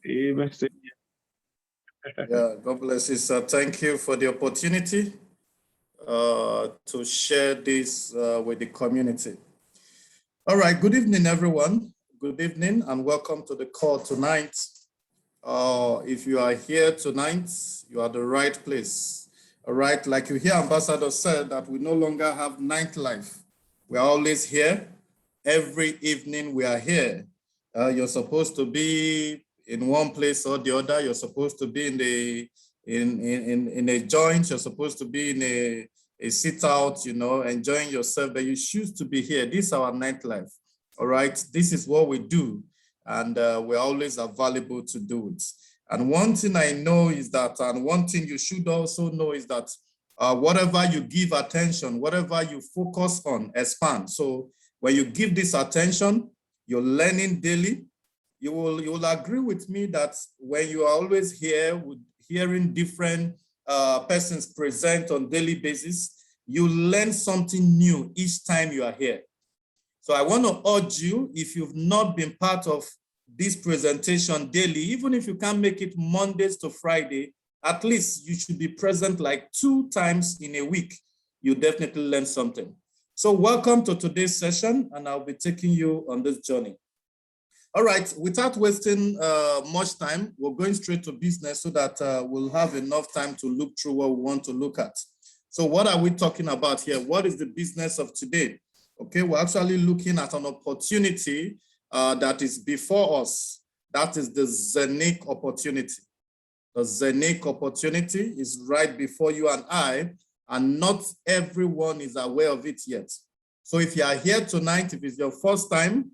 Amen. Yeah, God bless you, sir. Thank you for the opportunity to share this with the community. All right, good evening, everyone. Good evening and welcome to the call tonight. If you are here tonight, you are at the right place. All right, like you hear Ambassador said that we no longer have nightlife. We are always here. Every evening we are here. You're supposed to be in one place or the other. You're supposed to be in a joint. You're supposed to be in a sit out, you know, enjoying yourself, but you choose to be here. This is our nightlife. All right, this is what we do, and we're always available to do it. And one thing I know is that, and one thing you should also know is that whatever you give attention, whatever you focus on, expand. So when you give this attention, you're learning daily. You will agree with me that when you are always here with hearing different persons present on daily basis, you learn something new each time you are here. So I want to urge you, if you've not been part of this presentation daily, even if you can't make it Mondays to Friday, at least you should be present like 2 times in a week. You definitely learn something. So welcome to today's session, and I'll be taking you on this journey. All right, without wasting much time, we're going straight to business so that we'll have enough time to look through what we want to look at. So what are we talking about here? What is the business of today? Okay, we're actually looking at an opportunity that is before us. That is the Zeniq opportunity. The Zeniq opportunity is right before you and I, and not everyone is aware of it yet. So if you are here tonight, if it's your first time,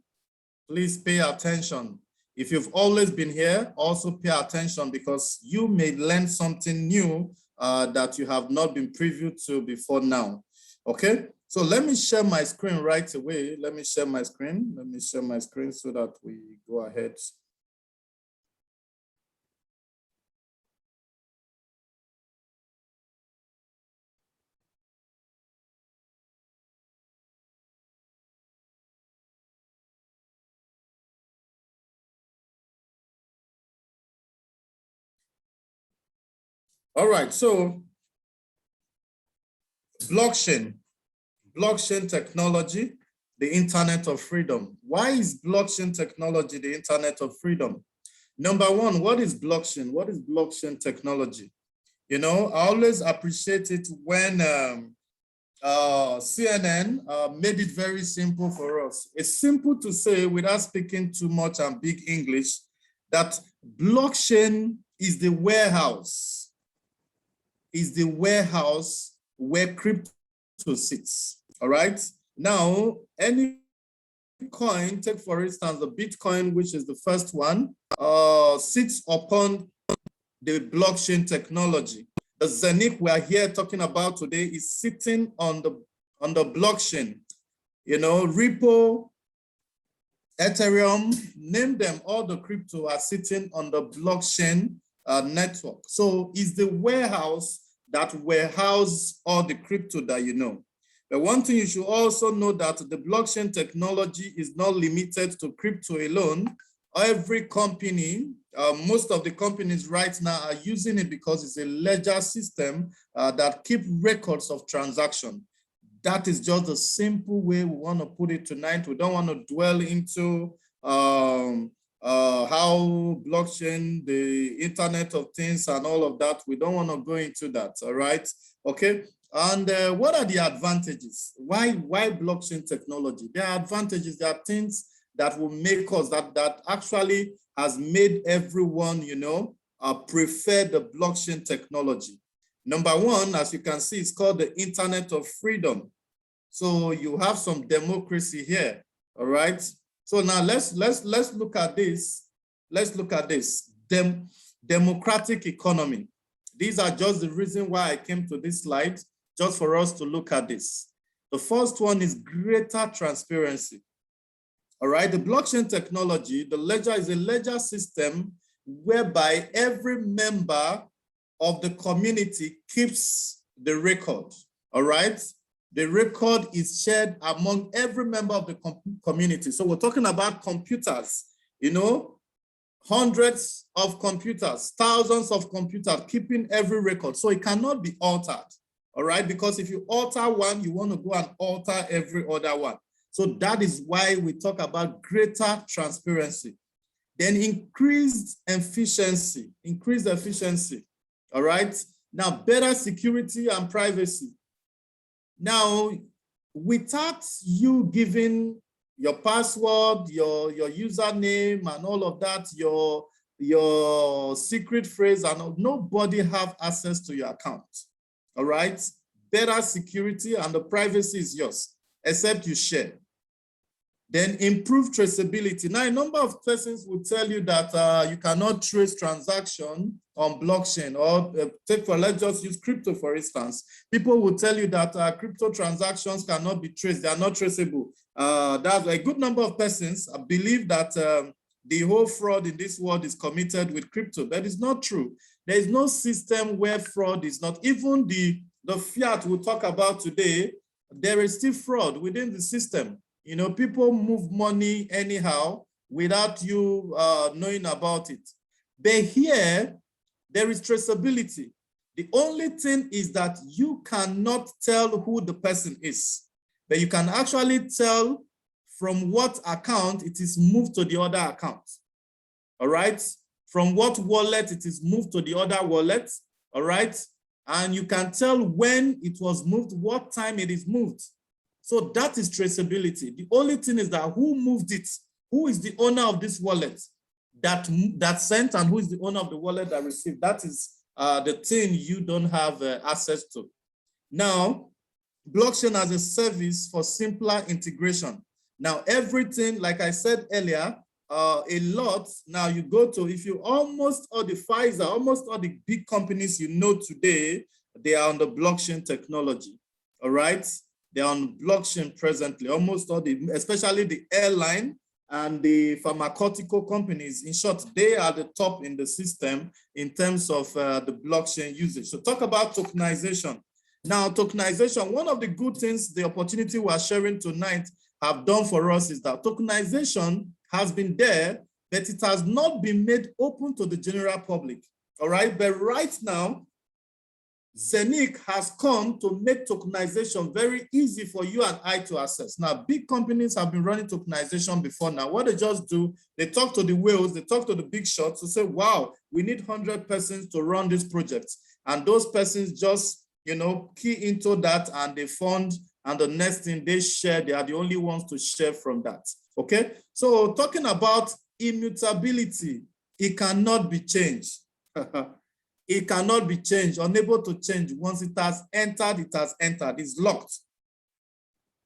please pay attention. If you've always been here, also pay attention, because you may learn something new that you have not been privy to before now. Okay, so let me share my screen right away. Let me share my screen. Let me share my screen so that we go ahead. All right, so blockchain technology, the internet of freedom. Why is blockchain technology the internet of freedom? Number one, what is blockchain? What is blockchain technology? You know, I always appreciate it when CNN made it very simple for us. It's simple to say, without speaking too much and big English, that blockchain is the warehouse where crypto sits. All right. Now, any coin, take for instance the Bitcoin, which is the first one, sits upon the blockchain technology. The Zeniq we are here talking about today is sitting on the blockchain. You know, Ripple, Ethereum, name them, all the crypto are sitting on the blockchain network. So it's the warehouse that warehouse all the crypto that you know. But one thing you should also know, that the blockchain technology is not limited to crypto alone. Every company, most of the companies right now are using it because it's a ledger system that keep records of transaction. That is just the simple way we want to put it tonight. We don't want to dwell into how blockchain, the internet of things and all of that. We don't want to go into that, all right? Okay, and what are the advantages? Why blockchain technology? There are advantages, there are things that will make us, that actually has made everyone, you know, prefer the blockchain technology. Number one, as you can see, it's called the internet of freedom. So you have some democracy here, all right? So now let's look at this. Let's look at this. Democratic economy. These are just the reason why I came to this slide, just for us to look at this. The first one is greater transparency. All right, the blockchain technology, the ledger is a ledger system whereby every member of the community keeps the record. All right, the record is shared among every member of the community. So we're talking about computers, you know, hundreds of computers, thousands of computers, keeping every record. So it cannot be altered, all right? Because if you alter one, you want to go and alter every other one. So that is why we talk about greater transparency. Then increased efficiency, all right? Now, better security and privacy. Now, without you giving your password, your username and all of that, your secret phrase, and nobody have access to your account, all right? Better security and the privacy is yours, except you share. Then improve traceability. Now, a number of persons will tell you that you cannot trace transaction on blockchain, or let's just use crypto, for instance. People will tell you that crypto transactions cannot be traced. They are not traceable. That's a good number of persons believe that the whole fraud in this world is committed with crypto. That is not true. There is no system where fraud is not. Even the fiat we'll talk about today, there is still fraud within the system. You know, people move money anyhow without you knowing about it. But here, there is traceability. The only thing is that you cannot tell who the person is, but you can actually tell from what account it is moved to the other account, all right? From what wallet it is moved to the other wallet, all right? And you can tell when it was moved, what time it is moved. So that is traceability. The only thing is that who moved it, who is the owner of this wallet that sent, and who is the owner of the wallet that received. That is the thing you don't have access to. Now, blockchain as a service for simpler integration. Now, everything, like I said earlier, a lot, now you go to, if you almost all the Pfizer, almost all the big companies you know today, they are on the blockchain technology, all right? They're on blockchain presently, almost all the, especially the airline and the pharmaceutical companies. In short, they are the top in the system in terms of the blockchain usage. So talk about tokenization. Now, tokenization, one of the good things, the opportunity we are sharing tonight have done for us is that tokenization has been there, but it has not been made open to the general public, all right? But right now, Zeniq has come to make tokenization very easy for you and I to access. Now, big companies have been running tokenization before now. What they just do, they talk to the whales, they talk to the big shots to say, wow, we need 100 persons to run this project. And those persons just, you know, key into that and they fund, and the next thing they share, they are the only ones to share from that, okay? So talking about immutability, it cannot be changed. It cannot be changed, unable to change. Once it has entered, it's locked.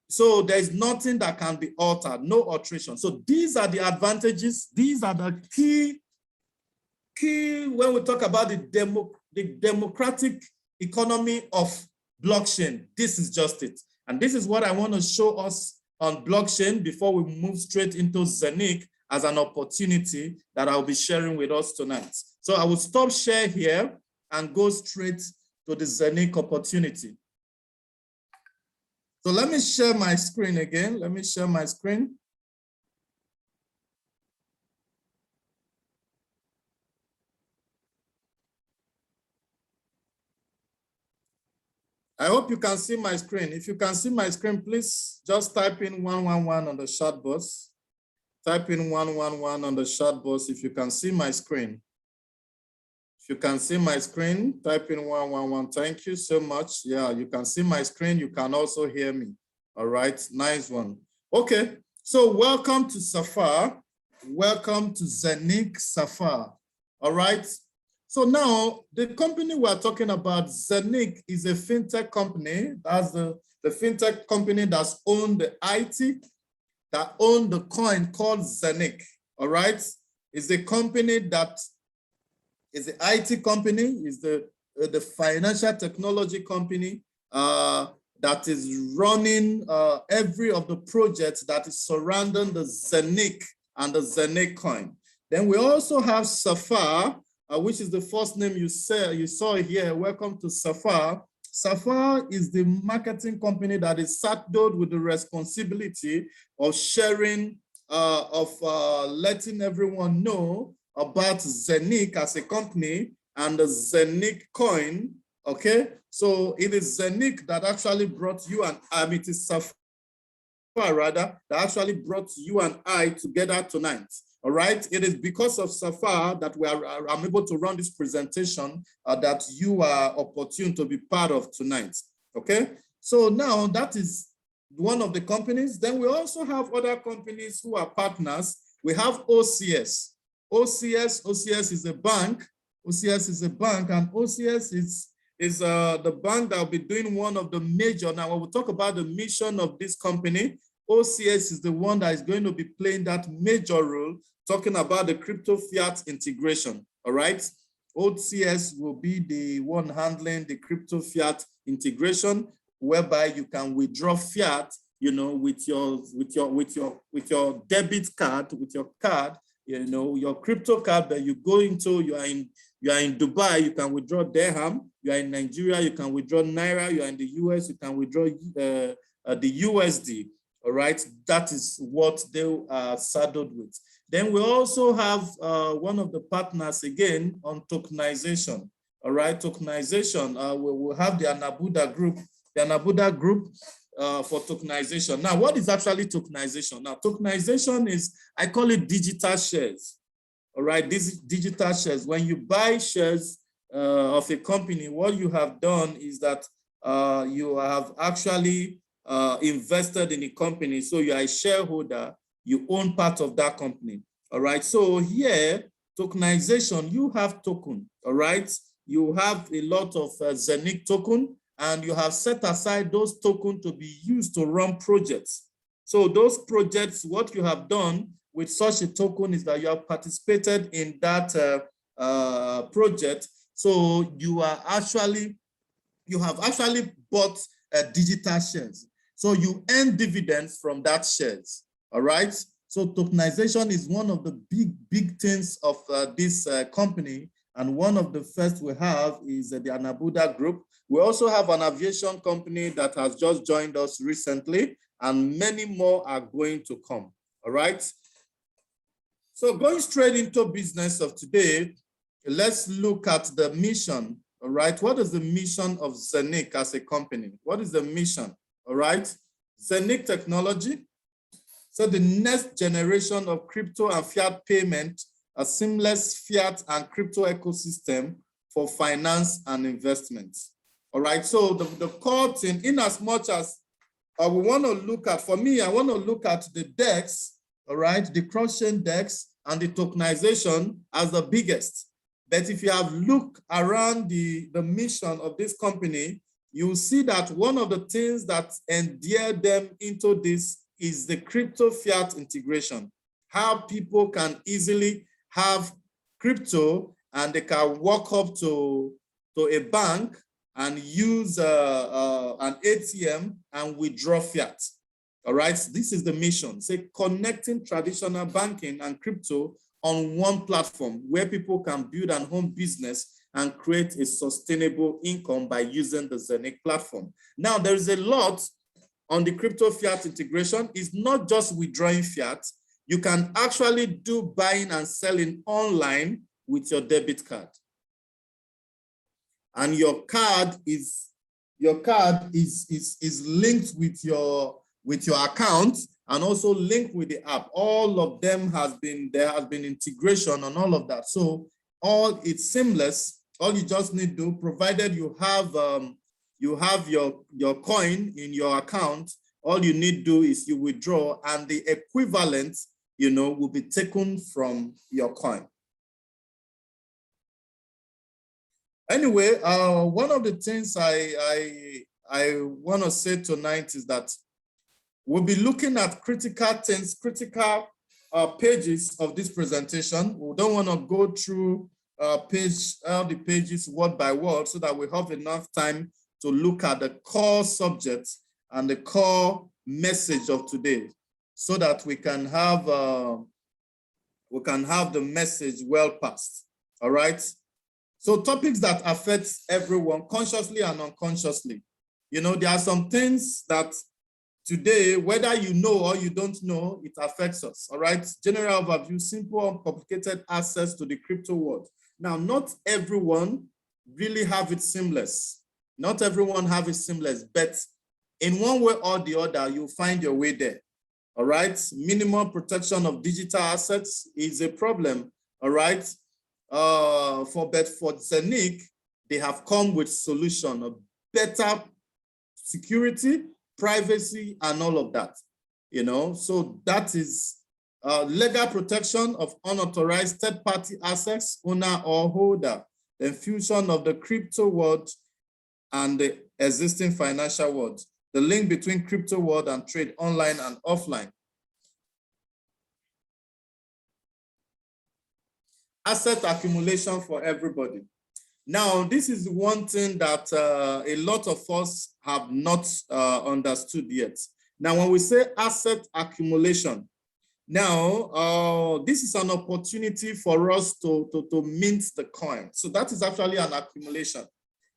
So there's nothing that can be altered, no alteration. So these are the advantages. These are the key when we talk about the democratic economy of blockchain. This is just it. And this is what I want to show us on blockchain before we move straight into Zeniq as an opportunity that I'll be sharing with us tonight. So I will stop share here and go straight to the Zeniq opportunity. So let me share my screen again. Let me share my screen. I hope you can see my screen. If you can see my screen, please just type in 111 on the chat box. Type in 111 on the chat box if you can see my screen. If you can see my screen, type in 111. Thank you so much. Yeah, you can see my screen. You can also hear me. All right, nice one. Okay, so welcome to Safar. Welcome to Zeniq Safar. All right. So now the company we're talking about, Zeniq, is a fintech company. That's the fintech company that's owned the IT, that owned the coin called Zeniq. All right. It's a company that is the IT company, is the financial technology company that is running every of the projects that is surrounding the Zeniq and the Zeniq coin. Then we also have Safar, which is the first name you saw here. Welcome to Safar. Safar is the marketing company that is saddled with the responsibility of sharing, letting everyone know about Zeniq as a company and the Zeniq coin, okay? So it is Zeniq that actually brought you and it is Sapphire rather, that actually brought you and I together tonight. All right, it is because of Sapphire that I'm able to run this presentation that you are opportune to be part of tonight. Okay, so now that is one of the companies. Then we also have other companies who are partners. We have OCS. OCS is a bank. OCS is a bank, and OCS is the bank that will be doing one of the major. Now, when we talk about the mission of this company, OCS is the one that is going to be playing that major role, talking about the crypto fiat integration. All right, OCS will be the one handling the crypto fiat integration, whereby you can withdraw fiat, you know, with your debit card, with your card, you know, your crypto card that you go into. You are in Dubai, you can withdraw dirham. You are in Nigeria, you can withdraw naira. You are in the US, you can withdraw the USD. All right, that is what they are saddled with. Then we also have one of the partners again on tokenization. All right, tokenization. We will have the Anabuda group. The Anabuda group for tokenization. Now, what is actually tokenization? Now, tokenization is, I call it digital shares. All right, this is digital shares. When you buy shares of a company, what you have done is that you have actually invested in a company. So you are a shareholder, you own part of that company. All right, so here, tokenization, you have token. All right, you have a lot of Zeniq token, and you have set aside those tokens to be used to run projects. So those projects, what you have done with such a token is that you have participated in that project. So you have actually bought digital shares. So you earn dividends from that shares. All right. So tokenization is one of the big things of this company. And one of the first we have is the Anabuda group. We also have an aviation company that has just joined us recently, and many more are going to come. All right. So going straight into business of today, let's look at the mission. All right. What is the mission of Zeniq as a company? What is the mission? All right. Zeniq technology. So the next generation of crypto and fiat payment, a seamless fiat and crypto ecosystem for finance and investments. All right, so the core thing, in as much as we want to look at, for me, I want to look at the DEX, all right, the cross-chain DEX and the tokenization as the biggest. But if you have looked around the mission of this company, you see that one of the things that endear them into this is the crypto fiat integration. How people can easily have crypto and they can walk up to a bank and use an ATM and withdraw fiat. All right, this is the mission. Say connecting traditional banking and crypto on one platform where people can build an home business and create a sustainable income by using the Zeniq platform. Now, there is a lot on the crypto fiat integration. It's not just withdrawing fiat. You can actually do buying and selling online with your debit card. And your card is linked with your account and also linked with the app. All of them there has been integration on all of that. So it's seamless. All you just need to do, provided you have your coin in your account, all you need to do is you withdraw and the equivalent, will be taken from your coin. Anyway, one of the things I want to say tonight is that we'll be looking at critical pages of this presentation. We don't want to go through all the pages word by word so that we have enough time to look at the core subjects and the core message of today, so that we can have the message well passed. All right. So topics that affect everyone consciously and unconsciously. There are some things that today, whether you know or you don't know, it affects us, all right? General overview, simple, uncomplicated access to the crypto world. Now, not everyone really have it seamless. Not everyone have it seamless, but in one way or the other, you'll find your way there, all right? Minimum protection of digital assets is a problem, all right? For Zeniq, they have come with solution of better security, privacy, and all of that, you know? So that is legal protection of unauthorized third-party assets, owner or holder, the fusion of the crypto world and the existing financial world, the link between crypto world and trade online and offline. Asset accumulation for everybody. Now, this is one thing that a lot of us have not understood yet. Now, when we say asset accumulation, now, this is an opportunity for us to mint the coin. So that is actually an accumulation.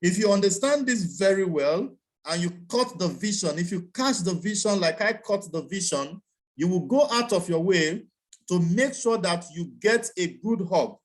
If you understand this very well and you caught the vision, if you catch the vision like I caught the vision, you will go out of your way to make sure that you get a good hub,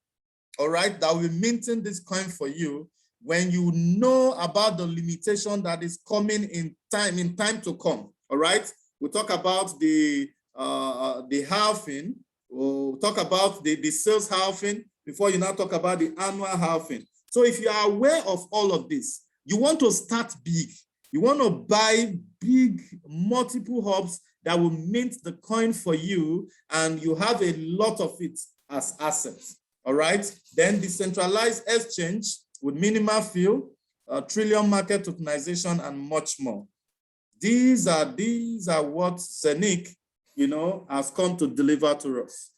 all right, that will minting this coin for you when you know about the limitation that is coming in time to come, all right? We'll talk about the halving, we'll talk about the sales halving before you now talk about the annual halving. So if you are aware of all of this, you want to start big. You want to buy big multiple hubs that will mint the coin for you, and you have a lot of it as assets, all right? Then decentralized exchange with minimal fee, trillion market tokenization, and much more. These are what Zeniq, you know, has come to deliver to us.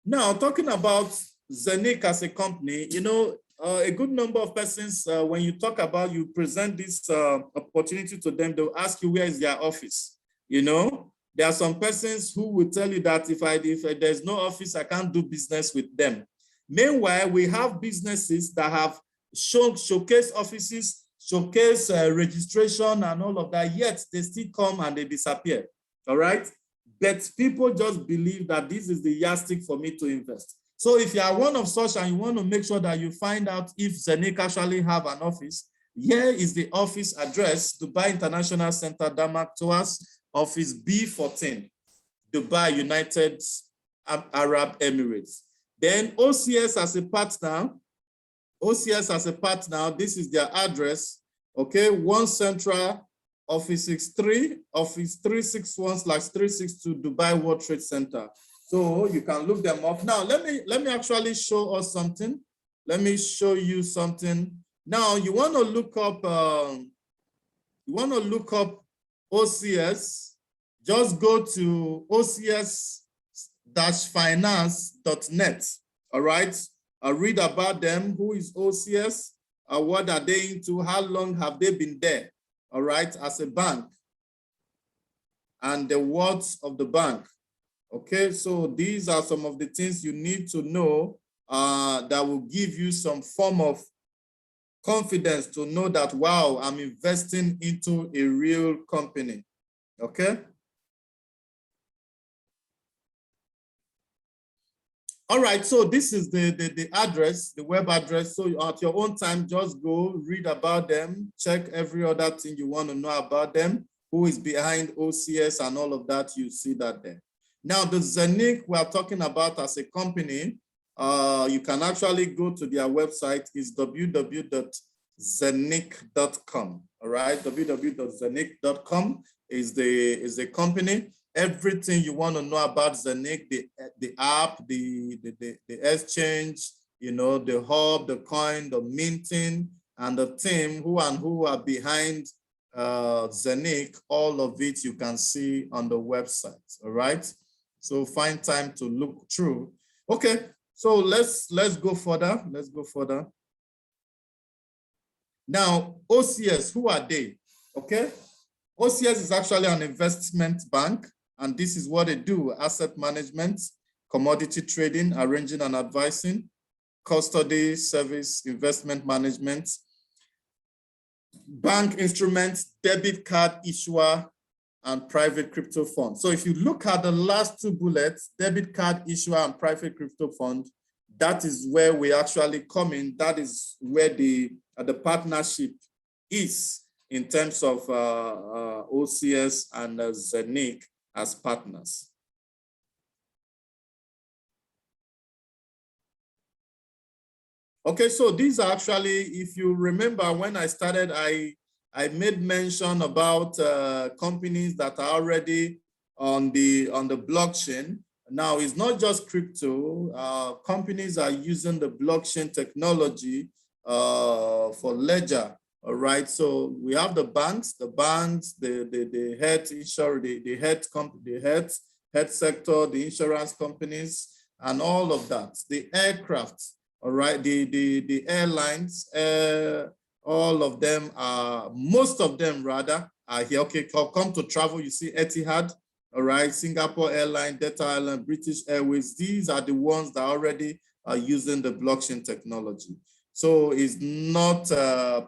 Now, talking about Zeniq as a company, you know, a good number of persons, when you talk about, you present this opportunity to them, they'll ask you, where is their office? You know, there are some persons who will tell you that if there's no office, I can't do business with them. Meanwhile, we have businesses that have showcase offices, showcase registration and all of that, yet they still come and they disappear, all right? But people just believe that this is the yardstick for me to invest. So if you are one of such and you want to make sure that you find out if Zeniq actually have an office, here is the office address: Dubai International Center, Damak Tours, office B14, Dubai, United Arab Emirates. Then OCS as a partner, this is their address, okay? One Central, Office 63, Office 361/362, Dubai World Trade Center. So you can look them up. Now, let me actually show us something. Let me show you something. Now, you want to look up OCS. Just go to ocs-finance.net. All right. Read about them. Who is OCS? What are they into? How long have they been there? All right, as a bank, and the words of the bank. Okay, so these are some of the things you need to know that will give you some form of confidence to know that, wow, I'm investing into a real company. Okay. All right, so this is the address, the web address. So at your own time, just go read about them, check every other thing you want to know about them, who is behind OCS and all of that, you see that there. Now, the Zeniq we are talking about as a company, you can actually go to their website, is www.zeniq.com. All right, www.zeniq.com is the company. Everything you want to know about Zeniq, the app, the exchange, you know, the hub, the coin, the minting, and the team who are behind Zeniq, all of it you can see on the website. All right, so find time to look through. Okay, so let's go further. Let's go further. Now, OCS, who are they? Okay, OCS is actually an investment bank, and this is what they do: asset management, commodity trading, arranging and advising, custody, service, investment management, bank instruments, debit card issuer, and private crypto fund. So if you look at the last two bullets, debit card issuer and private crypto fund, that is where we actually come in. That is where the partnership is in terms of OCS and Zeniq as partners. Okay, so these are actually, if you remember when I started, I made mention about companies that are already on the blockchain. Now, it's not just crypto. Companies are using the blockchain technology for ledger. All right, so we have the banks, the health insurance, the health sector, the insurance companies, and all of that. The aircraft, all right, the airlines, all of them are, most of them rather, are here. Okay, come to travel, you see Etihad, all right, Singapore Airlines, Delta Airlines, British Airways. These are the ones that already are using the blockchain technology. So it's not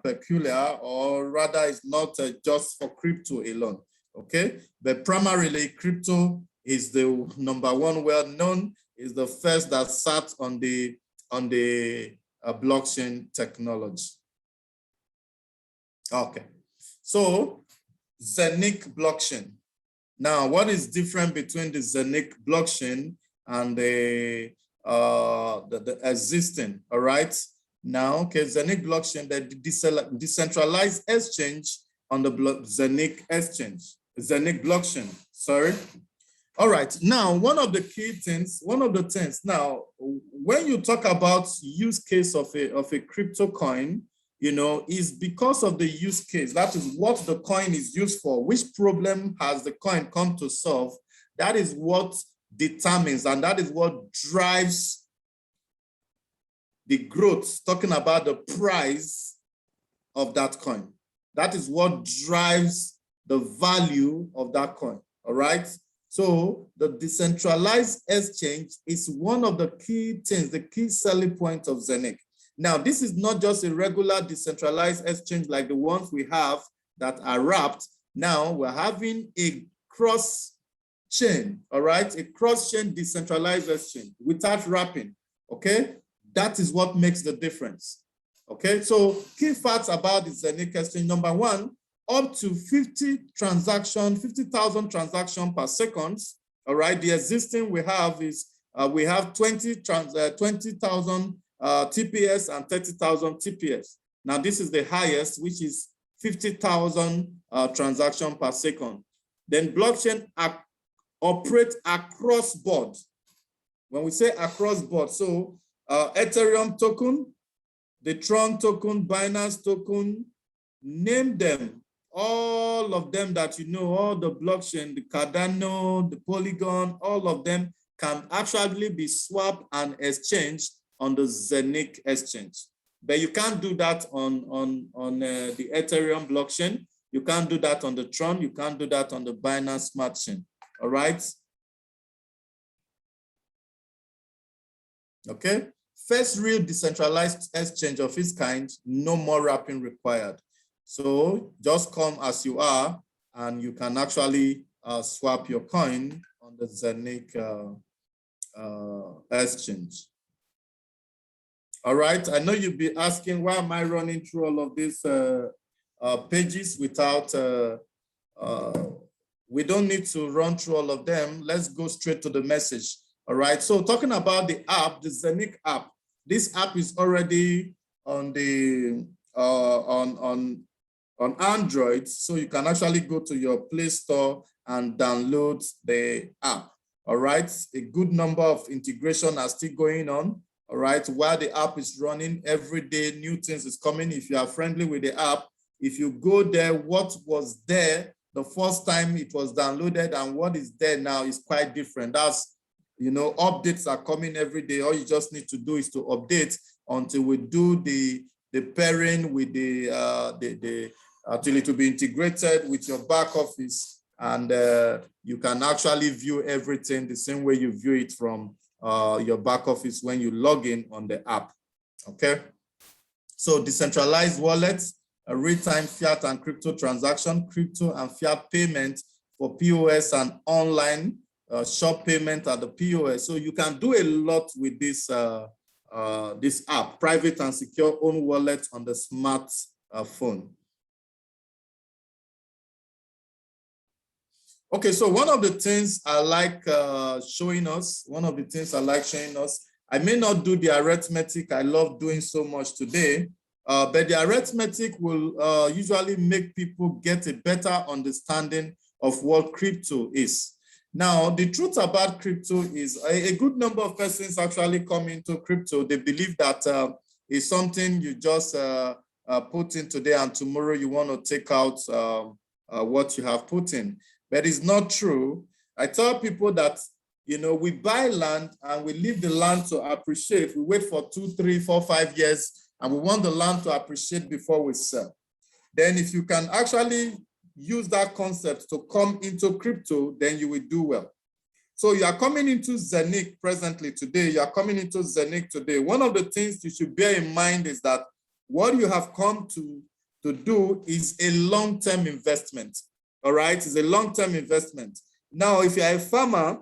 peculiar, or rather it's not just for crypto alone, okay? But primarily crypto is the number one well-known, is the first that sat on the blockchain technology. Okay, so Zeniq blockchain. Now, what is different between the Zeniq blockchain and the existing, all right? Now, okay, Zeniq blockchain, the decentralized exchange on the Zeniq blockchain, sorry. All right, now, one of the things, now, when you talk about use case of a crypto coin, you know, is because of the use case. That is what the coin is used for. Which problem has the coin come to solve? That is what determines, and that is what drives the growth, talking about the price of that coin. That is what drives the value of that coin, all right? So the decentralized exchange is one of the key things, the key selling point of Zeniq. Now, this is not just a regular decentralized exchange like the ones we have that are wrapped. Now we're having a cross-chain, all right? A cross-chain decentralized exchange without wrapping, okay? That is what makes the difference, okay? So key facts about the Zeniq exchange. Number one, up to 50,000 transactions per second, all right? The existing we have is, we have 20,000 TPS and 30,000 TPS. Now this is the highest, which is 50,000 transactions per second. Then blockchain operates across board. When we say across board, so Ethereum token, the Tron token, Binance token, name them, all of them that you know, all the blockchain, the Cardano, the Polygon, all of them can actually be swapped and exchanged on the Zeniq exchange. But you can't do that on the Ethereum blockchain. You can't do that on the Tron. You can't do that on the Binance Smart Chain. All right. Okay. First real decentralized exchange of its kind, no more wrapping required. So just come as you are, and you can actually swap your coin on the Zeniq exchange. All right, I know you'll be asking, why am I running through all of these pages without, we don't need to run through all of them. Let's go straight to the message. All right, so talking about the app, the Zeniq app, this app is already on the, on Android, so you can actually go to your Play Store and download the app. All right, a good number of integration are still going on. All right, while the app is running, every day new things is coming. If you are friendly with the app, if you go there, what was there the first time it was downloaded and what is there now is quite different. That's, you know, updates are coming every day. All you just need to do is to update until we do the pairing with until it will be integrated with your back office, and you can actually view everything the same way you view it from your back office when you log in on the app. Okay, so decentralized wallets, a real-time fiat and crypto transaction, crypto and fiat payment for POS and online shop payment at the POS. So you can do a lot with this, this app, private and secure own wallet on the smart phone. Okay, so one of the things I like showing us, I may not do the arithmetic I love doing so much today, but the arithmetic will usually make people get a better understanding of what crypto is. Now, the truth about crypto is a good number of persons actually come into crypto. They believe that it's something you just put in today and tomorrow you want to take out what you have put in. But it's not true. I tell people that, you know, we buy land and we leave the land to appreciate. We wait for 2, 3, 4, 5 years, and we want the land to appreciate before we sell. Then if you can actually use that concept to come into crypto, then you will do well. So you are coming into Zeniq presently today. You are coming into Zeniq today. One of the things you should bear in mind is that what you have come to do is a long-term investment. All right, it's a long-term investment. Now, if you're a farmer,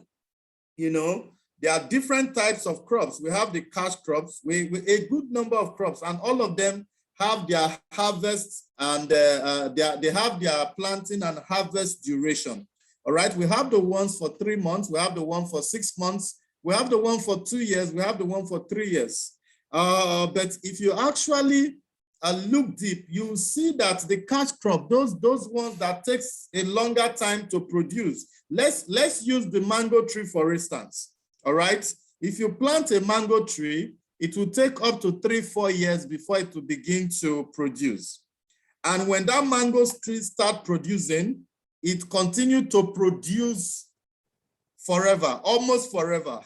you know, there are different types of crops. We have the cash crops, with a good number of crops, and all of them have their harvest and they have their planting and harvest duration. All right, we have the ones for 3 months, we have the one for 6 months, we have the one for 2 years, we have the one for 3 years. But if you actually look deep, you see that the cash crop, those ones that takes a longer time to produce. Let's use the mango tree, for instance. All right, if you plant a mango tree, it will take up to 3-4 years before it will begin to produce. And when that mango tree start producing, it continues to produce forever, almost forever,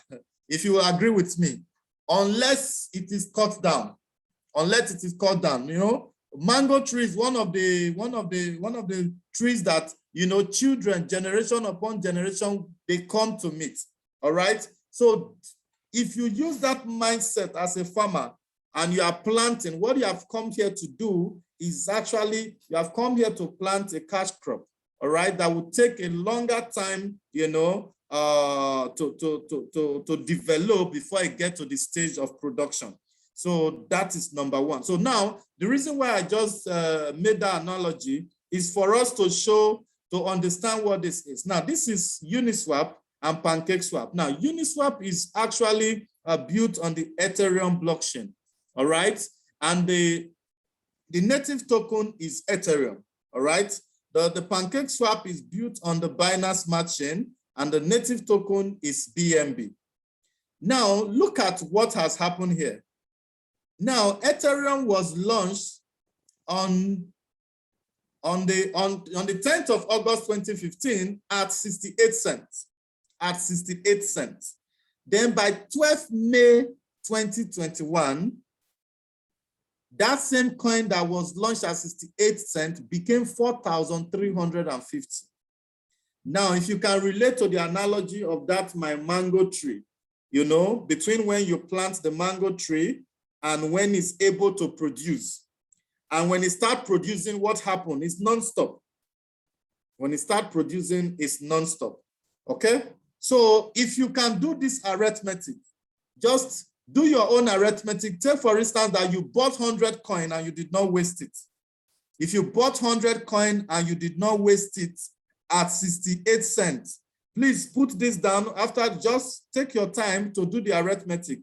if you will agree with me, unless it is cut down. Unless it is cut down, you know, mango tree is one of the trees that, you know, children, generation upon generation, they come to meet. All right. So if you use that mindset as a farmer and you are planting, what you have come here to do is actually, you have come here to plant a cash crop. All right. That will take a longer time, you know, to develop before it gets to the stage of production. So that is number one. So now, the reason why I just made that analogy is for us to show, to understand what this is. Now, this is Uniswap and PancakeSwap. Now, Uniswap is actually built on the Ethereum blockchain, all right? And the native token is Ethereum, all right? The PancakeSwap is built on the Binance Smart Chain, and the native token is BNB. Now, look at what has happened here. Now, Ethereum was launched on the 10th of August 2015 at 68 cents. At 68 cents. Then by 12th May 2021, that same coin that was launched at 68 cents became 4,350. Now, if you can relate to the analogy of that my mango tree, you know, between when you plant the mango tree and when it's able to produce. And when it starts producing, what happened? It's non-stop. When it starts producing, it's non-stop. Okay? So if you can do this arithmetic, just do your own arithmetic. Take, for instance, that you bought 100 coin and you did not waste it. If you bought 100 coin and you did not waste it at 68 cents, please put this down. After, just take your time to do the arithmetic.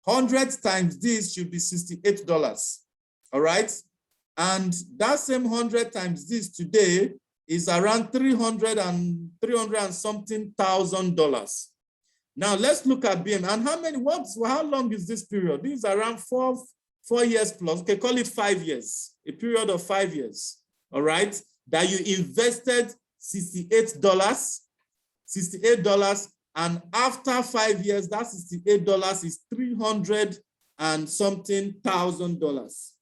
100 times this should be $68, all right? And that same 100 times this today is around 300 and something $1,000. Now let's look at BM. And how long is this period? This is around four years plus. Okay, call it 5 years, a period of 5 years, all right? That you invested $68, and after 5 years, that $68 is 300 and something $1,000.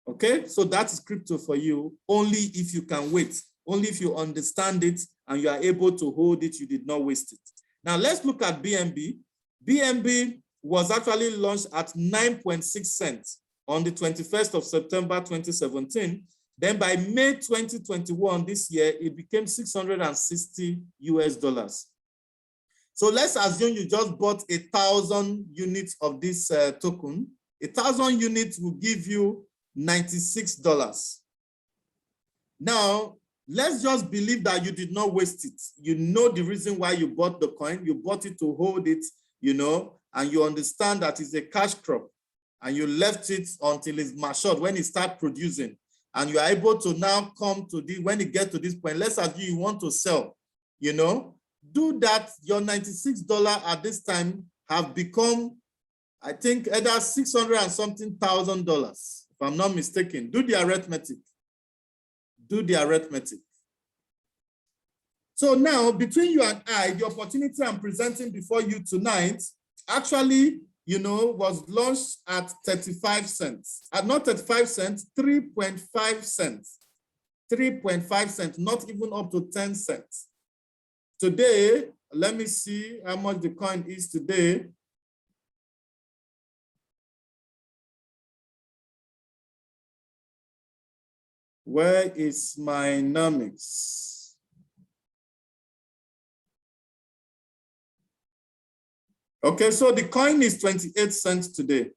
Okay, so that is crypto for you, only if you can wait, only if you understand it and you are able to hold it, you did not waste it. Now let's look at BNB. BNB was actually launched at 9.6 cents on the 21st of September 2017. Then by May 2021, this year, it became $660 US. So let's assume you just bought 1,000 units of this token. 1,000 units will give you $96. Now, let's just believe that you did not waste it. You know the reason why you bought the coin. You bought it to hold it, you know, and you understand that it's a cash crop, and you left it until it's matured when it starts producing. And you are able to now come to this, when it gets to this point, let's assume you want to sell, you know, do that. Your $96 at this time have become, I think, either $600 and something thousand, if I'm not mistaken. Do the arithmetic. Do the arithmetic. So now, between you and I, the opportunity I'm presenting before you tonight, actually, you know, was launched at 35 cents. Not 35 cents, 3.5 cents. 3.5 cents, not even up to 10 cents. Today, let me see how much the coin is today. Where is my nomics? Okay, so the coin is 28 cents today.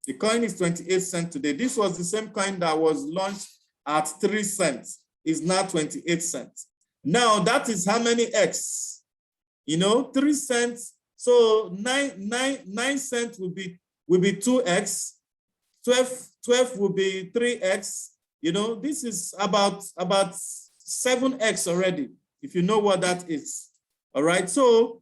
The coin is 28 cents today. This was the same coin that was launched at 3 cents. It's now 28 cents. Now that is how many X? You know, 3 cents. So 9 cents will be 2X. 12 will be 3X. You know, this is about 7X already, if you know what that is. All right, so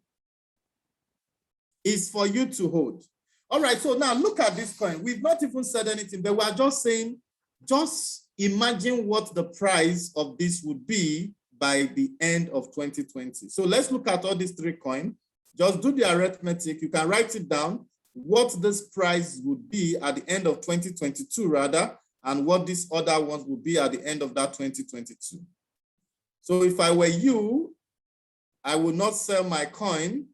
it's for you to hold. All right, so now look at this coin. We've not even said anything, but we're just saying, just imagine what the price of this would be by the end of 2020. So let's look at all these 3 coins. Just do the arithmetic. You can write it down, what this price would be at the end of 2022 rather, and what these other ones would be at the end of that 2022. So if I were you, I would not sell my coin.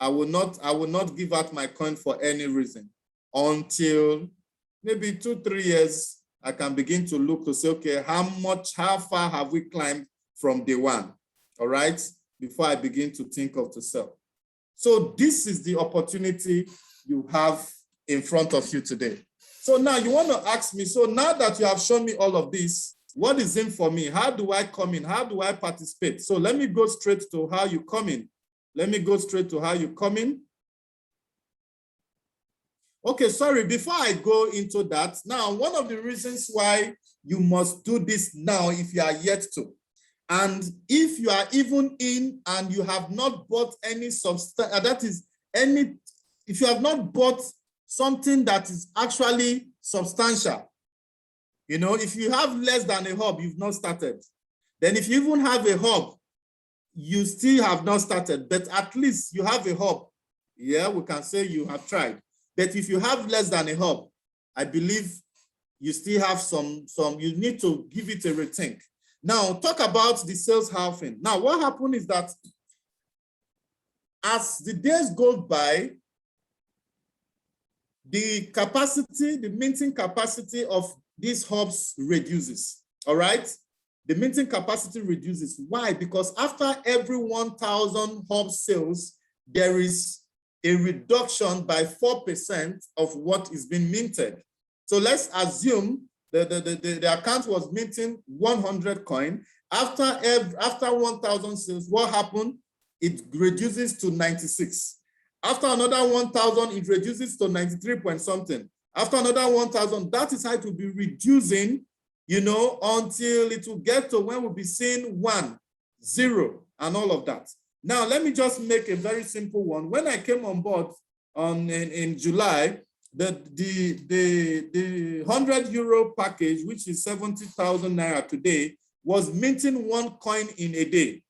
I will not give out my coin for any reason until maybe 2-3 years. I can begin to look to say, okay, how far have we climbed from day one? All right, before I begin to think of to sell. So this is the opportunity you have in front of you today. So now you want to ask me, so now that you have shown me all of this, what is in for me? How do I come in? How do I participate? So let me go straight to how you come in. Let me go straight to how you come in. Okay, sorry, before I go into that, now one of the reasons why you must do this now if you are yet to, and if you are even in and you have not bought any substance, if you have not bought something that is actually substantial, you know, if you have less than a hub, you've not started. Then if you even have a hub, you still have not started, but at least you have a hub. Yeah, we can say you have tried. But if you have less than a hub, I believe you still have some, you need to give it a rethink. Now, talk about the sales halving. Now, what happened is that as the days go by, the capacity, the minting capacity of these hubs reduces, all right? The minting capacity reduces. Why? Because after every 1,000 hub sales, there is a reduction by 4% of what is being minted. So let's assume the account was minting 100 coin. After 1,000 sales, what happened? It reduces to 96. After another 1,000, it reduces to 93 point something. After another 1,000, that is how it will be reducing, you know, until it will get to when we'll be seeing 1, 0, and all of that. Now, let me just make a very simple one. When I came on board in July, the 100 euro package, which is 70,000 naira today, was minting 1 coin in a day.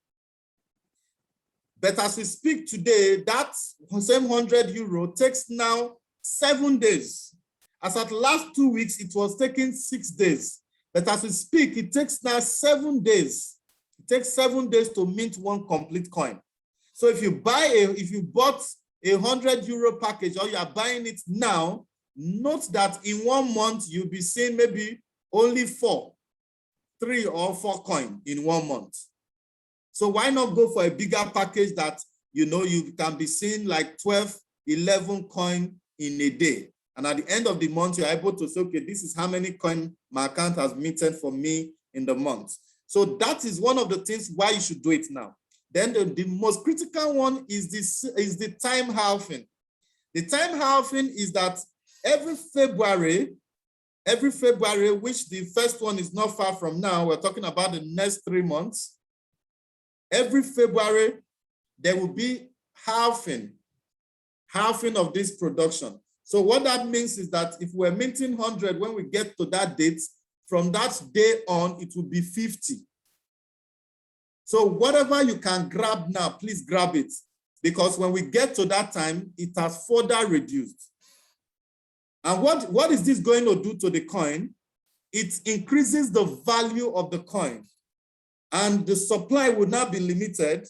But as we speak today, that same 100 euro takes now 7 days. As at last 2 weeks, it was taking 6 days. But as we speak, it takes now 7 days. It takes 7 days to mint 1 complete coin. So if you bought a 100 euro package, or you are buying it now, note that in 1 month, you'll be seeing maybe only 4 3 or 4 coins in 1 month. So why not go for a bigger package that, you know, you can be seeing like 12, 11 coins in a day. And at the end of the month, you're able to say, okay, this is how many coins my account has minted for me in the month. So that is one of the things why you should do it now. Then the most critical one is the time halving. The time halving is that every February, which the first one is not far from now, we're talking about the next 3 months. Every February, there will be halving of this production. So what that means is that if we're minting 100, when we get to that date, from that day on, it will be 50. So whatever you can grab now, please grab it. Because when we get to that time, it has further reduced. And what is this going to do to the coin? It increases the value of the coin. And the supply will not be limited.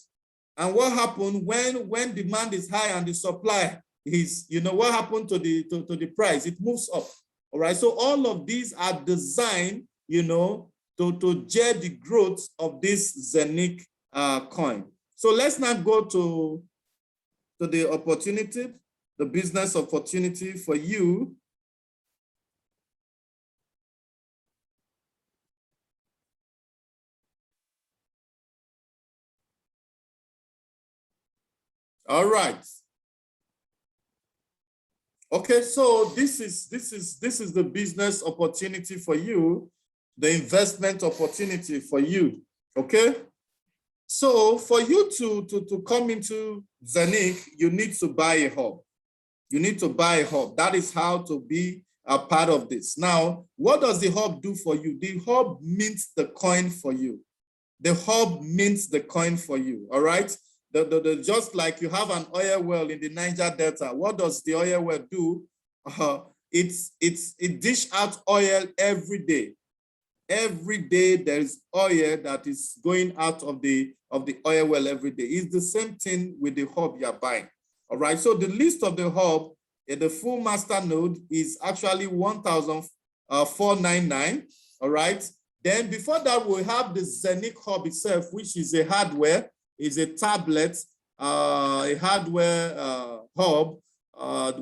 And what happened when demand is high and the supply is, you know, what happened to the price? It moves up. All right. So all of these are designed, you know, to jar the growth of this Zeniq coin. So let's now go to the opportunity, the business opportunity for you. All right. Okay, so this is the business opportunity for you, the investment opportunity for you. Okay. So for you to come into Zeniq, you need to buy a hub. You need to buy a hub. That is how to be a part of this. Now, what does the hub do for you? The hub mints the coin for you. The hub mints the coin for you. All right. Just like you have an oil well in the Niger Delta, what does the oil well do? It dish out oil every day. Every day there is oil that is going out of the oil well every day. It's the same thing with the hub you're buying. All right. So the list of the hub, the full master node is actually 1,499. All right. Then before that, we have the Zeniq hub itself, which is a hardware, is a tablet, a hardware hub,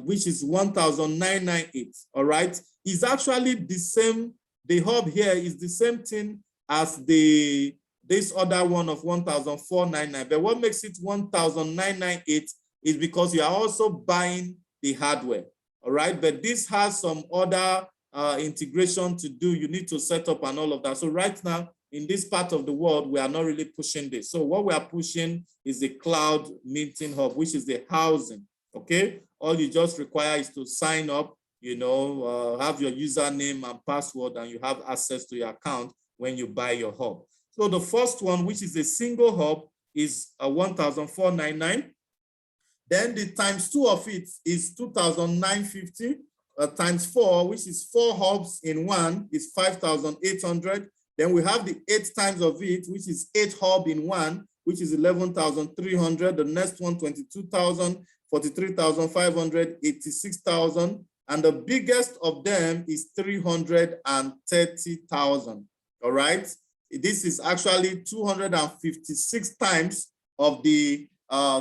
which is 1,998. All right. It's actually the same. The hub here is the same thing as this other one of 1,499. But what makes it 1,998 is because you are also buying the hardware. All right. But this has some other integration to do. You need to set up and all of that. So right now, in this part of the world, we are not really pushing this. So what we are pushing is the cloud minting hub, which is the housing. Okay. All you just require is to sign up, you know, have your username and password, and you have access to your account when you buy your hub. So the first one, which is a single hub, is 1,499. Then the times 2 of it is 2,950. Times 4, which is 4 hubs in one, is 5,800. Then we have the 8 times of it, which is 8 hub in one, which is 11,300. The next one, 22,000, 43,500, 86,000. And the biggest of them is 330,000. All right. This is actually 256 times of the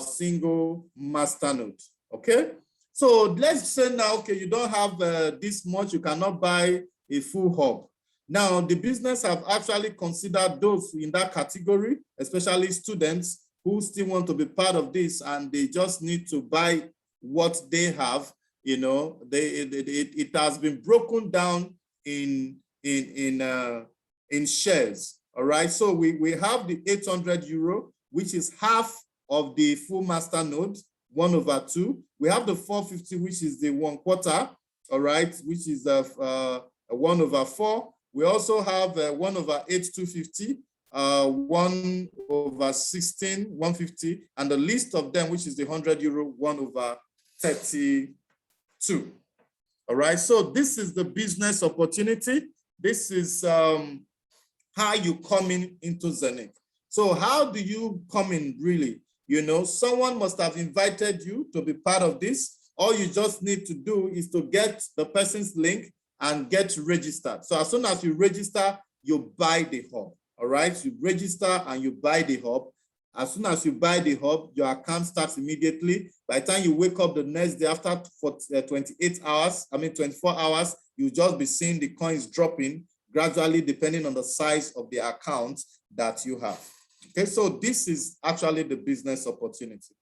single master node. Okay. So let's say now, okay, you don't have this much, you cannot buy a full hub. Now, the business have actually considered those in that category, especially students who still want to be part of this, and they just need to buy what they have. You know, it has been broken down in shares. All right. So we have the 800 euro, which is half of the full master node, 1/2. We have the 450, which is the 1/4. All right, which is 1/4. We also have 1/8, 250, 1/16, 150, and the least of them, which is the 100 euro, 1/32. All right, so this is the business opportunity. This is how you come into Zeniq. So how do you come in really? You know, someone must have invited you to be part of this. All you just need to do is to get the person's link and get registered. So as soon as you register, you buy the hub. All right, you register and you buy the hub. As soon as you buy the hub, your account starts immediately. By the time you wake up the next day after 28 hours, 24 hours, you'll just be seeing the coins dropping gradually depending on the size of the account that you have. Okay, so this is actually the business opportunity.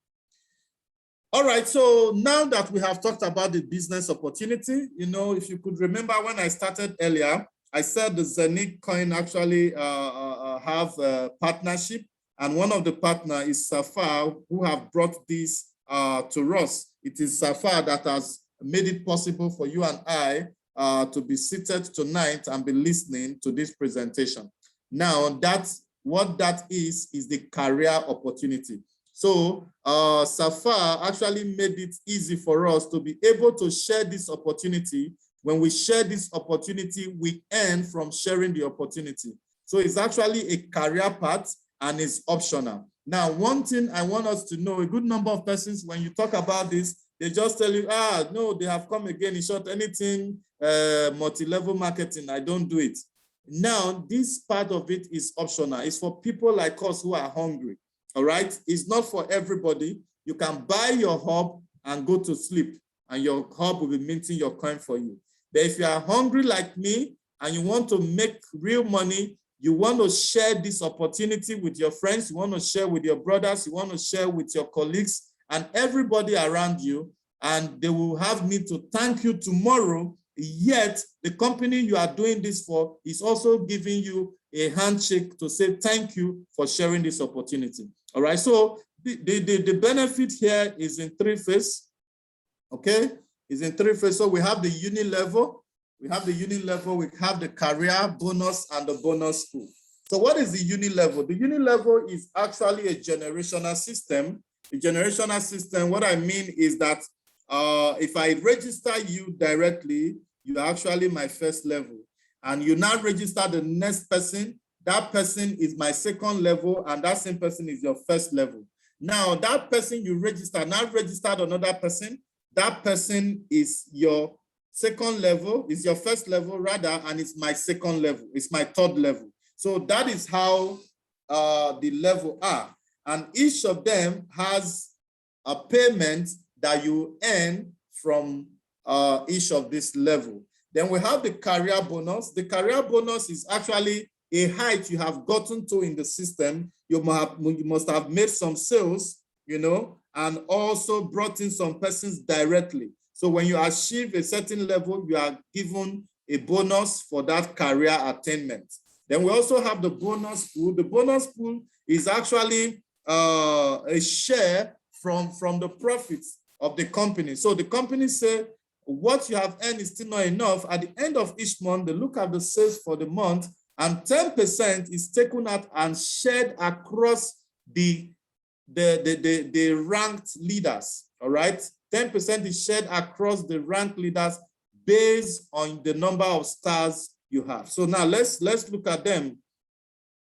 All right, so now that we have talked about the business opportunity, if you could remember when I started earlier, I said the Zeniq coin actually have a partnership, and one of the partners is Sapphire, who have brought this to us. It is Sapphire that has made it possible for you and I to be seated tonight and be listening to this presentation. Now, what that is the career opportunity. So Sapphire actually made it easy for us to be able to share this opportunity. When we share this opportunity, we earn from sharing the opportunity. So it's actually a career path and it's optional. Now, one thing I want us to know, a good number of persons, when you talk about this, they just tell you, no, they have come again. In short, anything multi-level marketing, I don't do it. Now, this part of it is optional. It's for people like us who are hungry, all right? It's not for everybody. You can buy your hub and go to sleep, and your hub will be minting your coin for you. But if you are hungry like me and you want to make real money, you want to share this opportunity with your friends, you want to share with your brothers, you want to share with your colleagues and everybody around you, and they will have need to thank you tomorrow, yet the company you are doing this for is also giving you a handshake to say thank you for sharing this opportunity. All right, so the benefit here is in three phases, okay? Is in three phases. So we have the uni level, we have the career bonus and the bonus pool. So what is the uni level? The uni level is actually a generational system. A generational system, what I mean is that if I register you directly, you're actually my first level. And you now register the next person, that person is my second level, and that same person is your first level. Now, that person you register, now registered another person, that person is your second level, is your first level rather, and it's my second level, it's my third level. So that is how the level are. And each of them has a payment that you earn from each of this level. Then we have the career bonus. The career bonus is actually a height you have gotten to in the system. You must have made some sales, and also brought in some persons directly. So when you achieve a certain level, you are given a bonus for that career attainment. Then we also have the bonus pool. The bonus pool is actually a share from the profits of the company. So the company say, what you have earned is still not enough. At the end of each month, they look at the sales for the month, and 10% is taken out and shared across the ranked leaders, all right? 10% is shared across the ranked leaders based on the number of stars you have. So now let's look at them.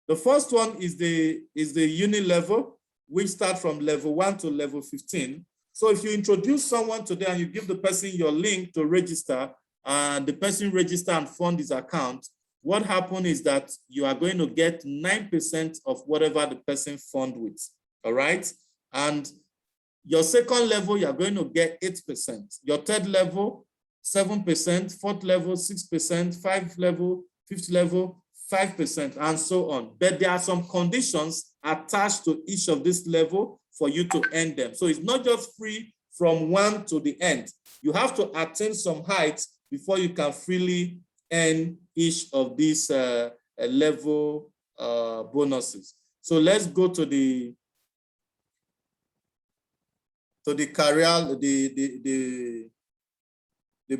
The first one is the uni level, which start from level 1 to level 15. So if you introduce someone today and you give the person your link to register, and the person register and fund his account, what happens is that you are going to get 9% of whatever the person fund with, all right? And your second level, you're going to get 8%. Your third level, 7%, fourth level, 6%, fifth level, 5%, and so on. But there are some conditions attached to each of this level for you to earn them. So it's not just free from one to the end. You have to attain some heights before you can freely earn each of these level bonuses. So let's go to the career, the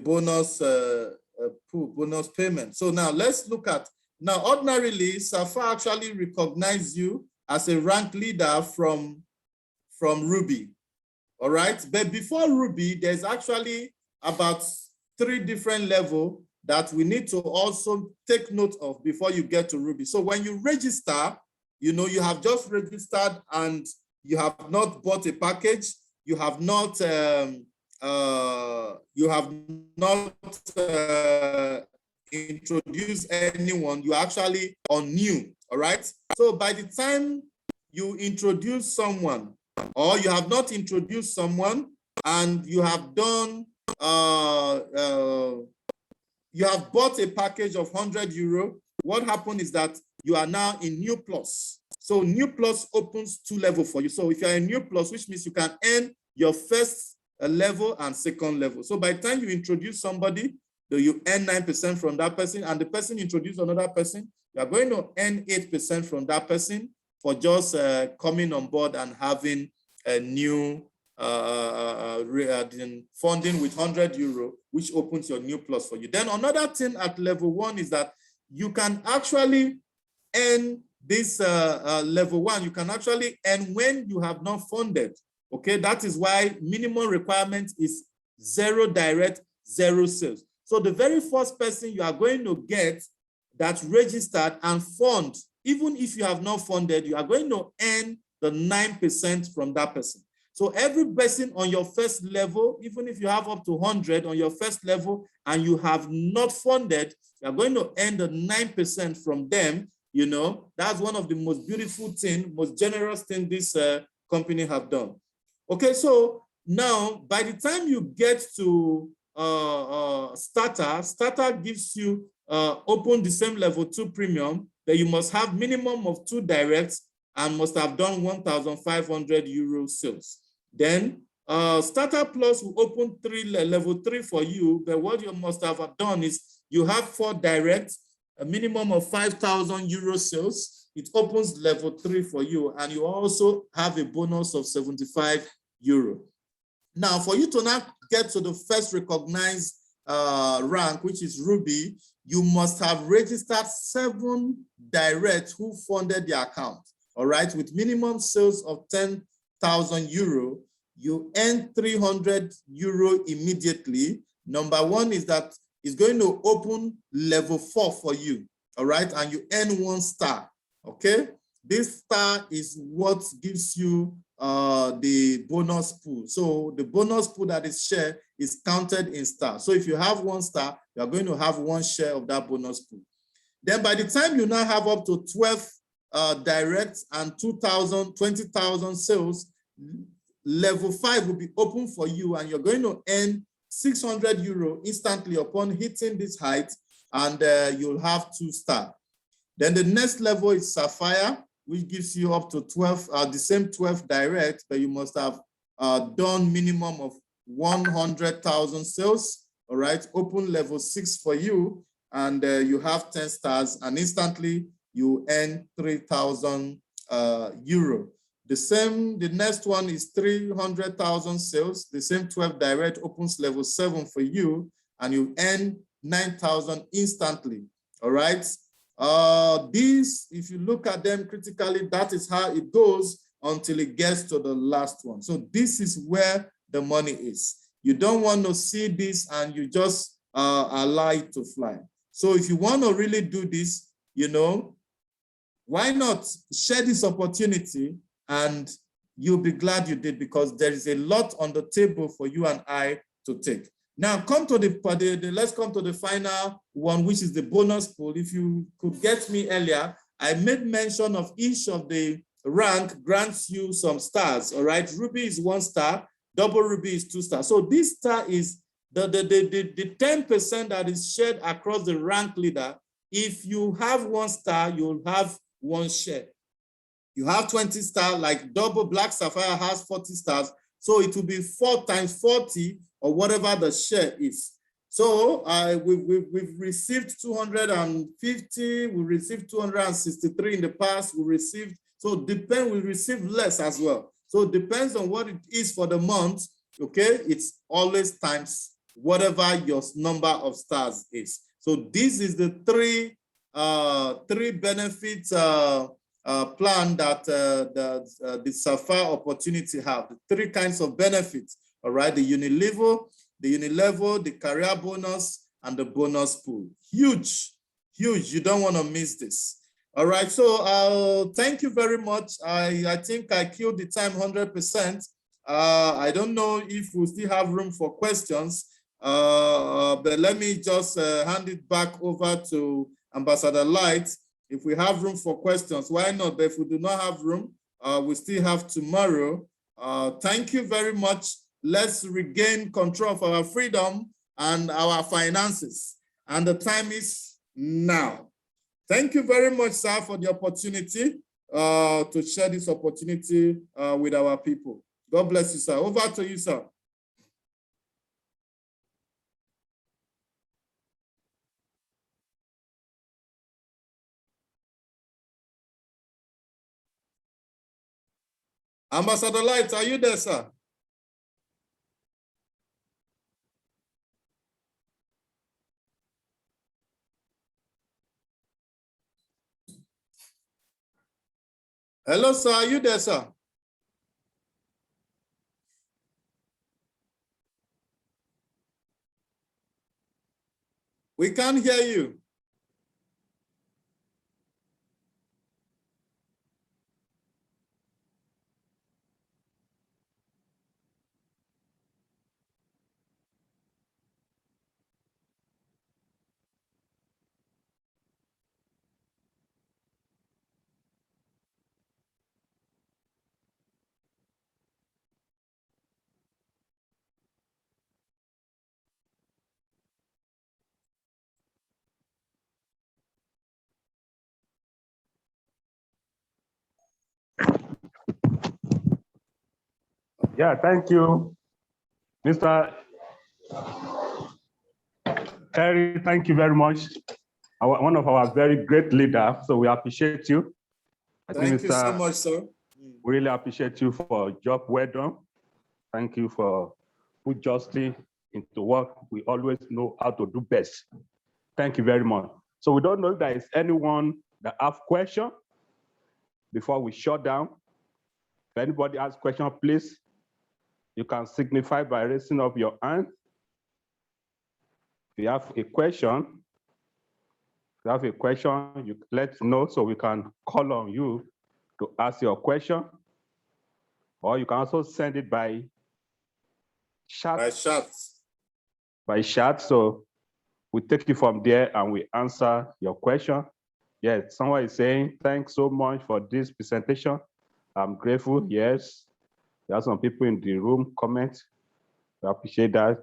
bonus pool, bonus payment. So now let's look at, now ordinarily, Sapphire actually recognize you as a rank leader from Ruby, all right? But before Ruby, there's actually about 3 different levels that we need to also take note of before you get to Ruby. So when you register, you have just registered and you have not bought a package, you have not introduce anyone, you're actually on new, all right? So by the time you introduce someone, or you have not introduced someone, and you have done, you have bought a package of 100 euro, what happened is that you are now in new plus. So new plus opens 2 levels for you. So if you're in new plus, which means you can earn your first level and second level. So by the time you introduce somebody, you earn 9% from that person, and the person introduce another person, you are going to earn 8% from that person for just coming on board and having a new funding with 100 euro, which opens your new plus for you. Then another thing at level 1 is that you can actually earn this level 1. You can actually earn when you have not funded. Okay, that is why minimum requirement is 0 direct, 0 sales. So the very first person you are going to get that registered and fund, even if you have not funded, you are going to earn the 9% from that person. So every person on your first level, even if you have up to 100 on your first level and you have not funded, you are going to earn the 9% from them. You know, that's one of the most beautiful things, most generous thing this company have done. Okay, so now by the time you get to starter gives you open the same level 2 premium, that you must have minimum of 2 directs and must have done 1,500 euro sales. Then starter plus will open level 3 for you, but what you must have done is you have 4 directs, a minimum of 5,000 euro sales. It opens level 3 for you, and you also have a bonus of 75 euro. Now, for you to now get to the first recognized rank, which is Ruby, you must have registered 7 directs who funded the account. All right, with minimum sales of 10,000 euro, you earn 300 euro immediately. Number 1 is that it's going to open level 4 for you. All right, and you earn 1 star. Okay, this star is what gives you the bonus pool. So the bonus pool that is shared is counted in stars. So if you have 1 star, you are going to have 1 share of that bonus pool. Then by the time you now have up to 12 direct and 20,000 sales, level 5 will be open for you, and you're going to earn 600 euro instantly upon hitting this height, and you'll have 2 stars. Then the next level is Sapphire, which gives you up to 12, the same 12 direct, but you must have done minimum of 100,000 sales. All right, open level 6 for you, and you have 10 stars, and instantly you earn 3,000 euro. The next one is 300,000 sales. The same 12 direct opens level 7 for you, and you earn 9,000 instantly. All right. These, if you look at them critically, that is how it goes until it gets to the last one. So this is where the money is. You don't want to see this and you just allow it to fly. So if you want to really do this, you know, why not share this opportunity, and you'll be glad you did, because there is a lot on the table for you and I to take. Now, let's come to the final one, which is the bonus pool. If you could get me earlier, I made mention of each of the rank grants you some stars. All right, Ruby is 1 star, double Ruby is 2 stars. So this star is the 10% that is shared across the rank leader. If you have 1 star, you'll have 1 share. You have 20 stars, like double Black Sapphire has 40 stars. So it will be 4 times 40 or whatever the share is. So we've received 250, we received 263 in the past, we received, so we receive less as well. So it depends on what it is for the month, okay? It's always times whatever your number of stars is. So this is the three benefits plan that the Sapphire opportunity have, the 3 kinds of benefits, all right? The unilevel, the career bonus, and the bonus pool. Huge, huge, you don't want to miss this. All right, so thank you very much. I think I killed the time 100%. I don't know if we still have room for questions. But let me just hand it back over to Ambassador Light. If we have room for questions, why not? But if we do not have room, we still have tomorrow. Thank you very much. Let's regain control of our freedom and our finances. And the time is now. Thank you very much, sir, for the opportunity to share this opportunity with our people. God bless you, sir. Over to you, sir. Ambassador Light, are you there, sir? Hello, sir. Are you there, sir? We can't hear you. Yeah, thank you, Mr. Terry. Thank you very much. One of our very great leaders, so we appreciate you. Thank you so much, sir. We really appreciate you for a job well done. Thank you for put justice into work. We always know how to do best. Thank you very much. So we don't know if there is anyone that have question before we shut down. If anybody has question, please, you can signify by raising up your hand. If you have a question, you let us know so we can call on you to ask your question. Or you can also send it by chat. By chat. So we take it from there and we answer your question. Yes, someone is saying, thanks so much for this presentation. I'm grateful. Yes, there are some people in the room comment. I appreciate that.